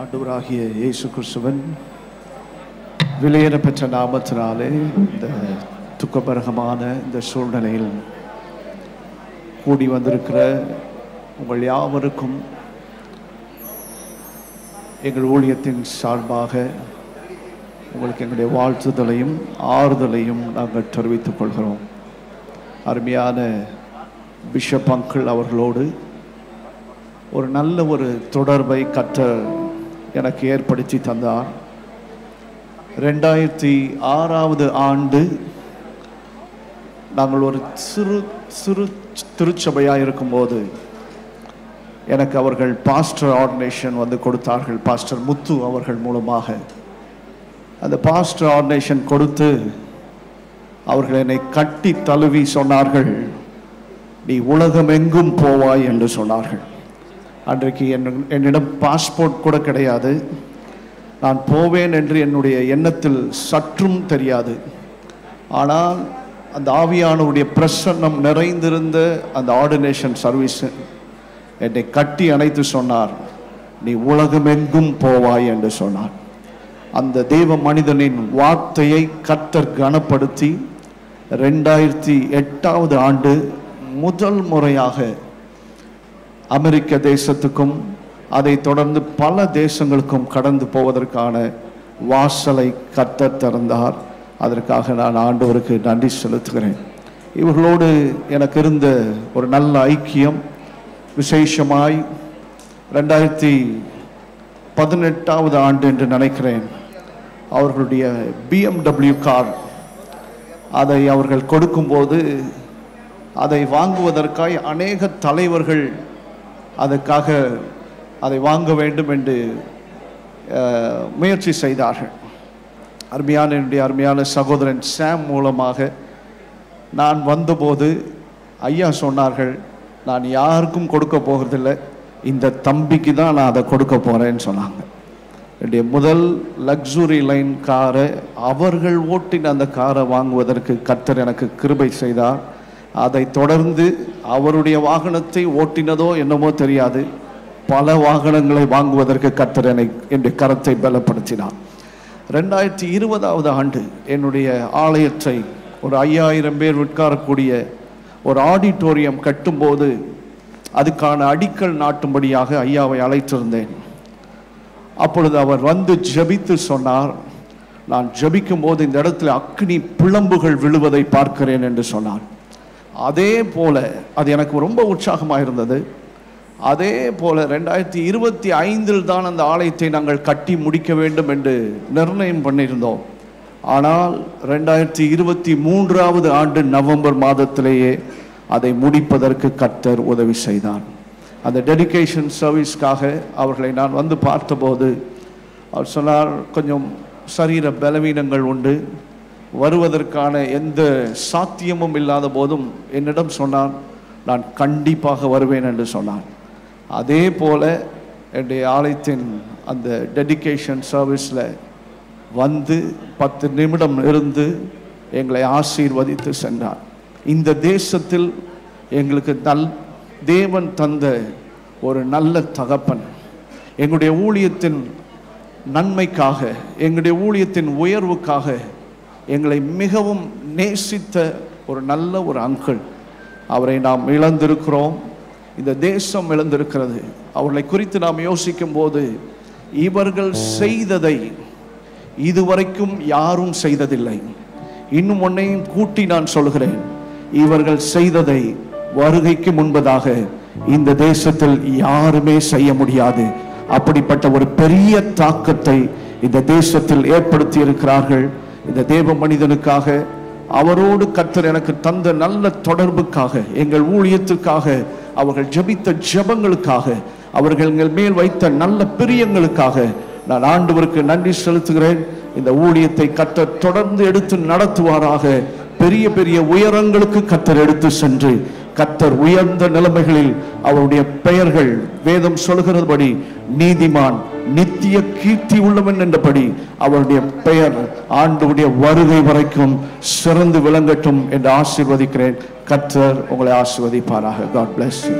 ஆண்டவராகிய இயேசு கிறிஸ்துவின் விலையேற பெற்ற நாமத்தினாலே இந்த துக்கபரகமான இந்த சூழ்நிலையில் கூடி வந்திருக்கிற உங்கள் யாவருக்கும் எங்கள் ஊழியத்தின் சார்பாக உங்களுக்கு எங்களுடைய வாழ்த்துதலையும் ஆறுதலையும் நாங்கள் தெரிவித்துக் கொள்கிறோம். அருமையான பிஷப் அங்கிள் அவர்களோடு ஒரு நல்ல ஒரு தொடர்பை கர்த்தர் எனக்கு ஏற்படுத்தி தந்தார். 2006வது ஆண்டு நாங்கள் ஒரு சிறு திருச்சபையாக இருக்கும்போது எனக்கு அவர்கள் பாஸ்டர் ஆர்டினேஷன் வந்து கொடுத்தார்கள். பாஸ்டர் முத்து அவர்கள் மூலமாக அந்த பாஸ்டர் ஆர்டினேஷன் கொடுத்து அவர்கள் என்னை கட்டி தழுவி சொன்னார்கள், நீ உலகமெங்கும் போவாய் என்று சொன்னார்கள். அன்றைக்கு என்னிடம் பாஸ்போர்ட் கூட கிடையாது. நான் போவேன் என்று என்னுடைய எண்ணத்தில் சற்றும் தெரியாது. ஆனால் அந்த ஆவியானவருடைய பிரசன்னம் நிறைந்திருந்த அந்த ஆர்டினேஷன் சர்வீஸ் என்னை கட்டி அணைத்து சொன்னார், நீ உலகமெங்கும் போவாய் என்று சொன்னார். அந்த தேவ மனிதனின் வார்த்தையை கர்த்தர் கனப்படுத்தி 2008வது ஆண்டு முதல் முறையாக அமெரிக்க தேசத்துக்கும் அதை தொடர்ந்து பல தேசங்களுக்கும் கடந்து போவதற்கான வாசலை கர்த்தர் திறந்தார். அதற்காக நான் ஆண்டவருக்கு நன்றி செலுத்துகிறேன். இவர்களோடு எனக்கு இருந்த ஒரு நல்ல ஐக்கியம் விசேஷமாய் 2018வது ஆண்டு என்று நினைக்கிறேன், அவர்களுடைய BMW கார் அதை அவர்கள் கொடுக்கும்போது அதை வாங்குவதற்காக அநேக தலைவர்கள் அதற்காக அதை வாங்க வேண்டும் என்று முயற்சி செய்தார்கள். என்னுடைய அருமையான சகோதரன் சாம் மூலமாக நான் வந்தபோது ஐயா சொன்னார்கள், நான் யாருக்கும் கொடுக்க போகிறதில்லை, இந்த தம்பிக்கு தான் நான் அதை கொடுக்க போகிறேன்னு சொன்னாங்க. என்னுடைய முதல் லக்ஸுரி லைன் காரை அவர்கள் ஓட்டின அந்த காரை வாங்குவதற்கு கர்த்தர் எனக்கு கிருபை செய்தார். அதை தொடர்ந்து அவருடைய வாகனத்தை ஓட்டினதோ என்னமோ தெரியாது, பல வாகனங்களை வாங்குவதற்கு கர்த்தர் என்னுடைய கரத்தை பலப்படுத்தினார். 2020வது ஆண்டு என்னுடைய ஆலயத்தை ஒரு 5000 பேர் உட்காரக்கூடிய ஒரு ஆடிட்டோரியம் கட்டும்போது அதுக்கான அடிக்கல் நாட்டும்படியாக ஐயாவை அழைத்திருந்தேன். அப்பொழுது அவர் வந்து ஜெபித்து சொன்னார், நான் ஜெபிக்கும் போது இந்த இடத்துல அக்னி பிளம்புகள் விழுவதை பார்க்கிறேன் என்று சொன்னார். அதே போல அது எனக்கு ரொம்ப உற்சாகமாக இருந்தது. அதே போல 2025 தான் அந்த ஆலயத்தை நாங்கள் கட்டி முடிக்க வேண்டும் என்று நிர்ணயம் பண்ணியிருந்தோம். ஆனால் 2023வது ஆண்டு நவம்பர் மாதத்திலேயே அதை முடிப்பதற்கு கர்த்தர் உதவி செய்தார். அந்த டெடிகேஷன் சர்வீஸ்க்காக அவர்களை நான் வந்து பார்த்தபோது அவர் சொன்னார், கொஞ்சம் சரீர பலவீனங்கள் உண்டு, வருவதற்கான எந்த சாத்தியமும் இல்லாத போதும் என்னிடம் சொன்னார், நான் கண்டிப்பாக வருவேன் என்று சொன்னார். அதே போல என்னுடைய ஆலயத்தின் அந்த டெடிகேஷன் சர்வீஸில் வந்து 10 நிமிடம் இருந்து எங்களை ஆசீர்வதித்து சென்றார். இந்த தேசத்தில் எங்களுக்கு தேவன் தந்த ஒரு நல்ல தகப்பன், எங்களுடைய ஊழியத்தின் நன்மைக்காக, எங்களுடைய ஊழியத்தின் உயர்வுக்காக எங்களை மிகவும் நேசித்த ஒரு நல்ல ஒரு அங்கிள். அவரை நாம் இழந்திருக்கிறோம், இந்த தேசம் இழந்திருக்கிறது. அவர்களை குறித்து நாம் யோசிக்கும் போது இவர்கள் செய்ததை இதுவரைக்கும் யாரும் செய்ததில்லை. இன்னும் ஒன்றையும் கூட்டி நான் சொல்கிறேன், இவர்கள் செய்ததை வருகைக்கு முன்பதாக இந்த தேசத்தில் யாருமே செய்ய முடியாது. அப்படிப்பட்ட ஒரு பெரிய தாக்கத்தை இந்த தேசத்தில் ஏற்படுத்தி இருக்கிறார்கள். இந்த தேவ மனிதனுக்காக, அவரோடு கர்த்தர் எனக்கு தந்த நல்ல தொடர்புக்காக, எங்கள் ஊழியத்துக்காக, அவர்கள் ஜெபித்த ஜெபங்களுக்காக, அவர்கள் எங்கள் மேல் வைத்த நல்ல பிரியங்களுக்காக நான் ஆண்டவருக்கு நன்றி செலுத்துகிறேன். இந்த ஊழியத்தை கர்த்தர் தொடர்ந்து எடுத்து நடத்துவாராக. பெரிய பெரிய உயரங்களுக்கு கர்த்தர் எடுத்து சென்று கர்த்தர் உயர்ந்த நிலைமைகளில் அவருடைய பெயர்கள் வேதம் சொல்கிறபடி நீதிமான் நித்திய கீர்த்தி உள்ளவன் என்றபடி அவருடைய பெயர் ஆண்டவருடைய வருகை வரைக்கும் சிறந்து விளங்கட்டும் என்று ஆசீர்வதிக்கிறேன். கர்த்தர் உங்களை ஆசீர்வதிப்பாராக. God bless you.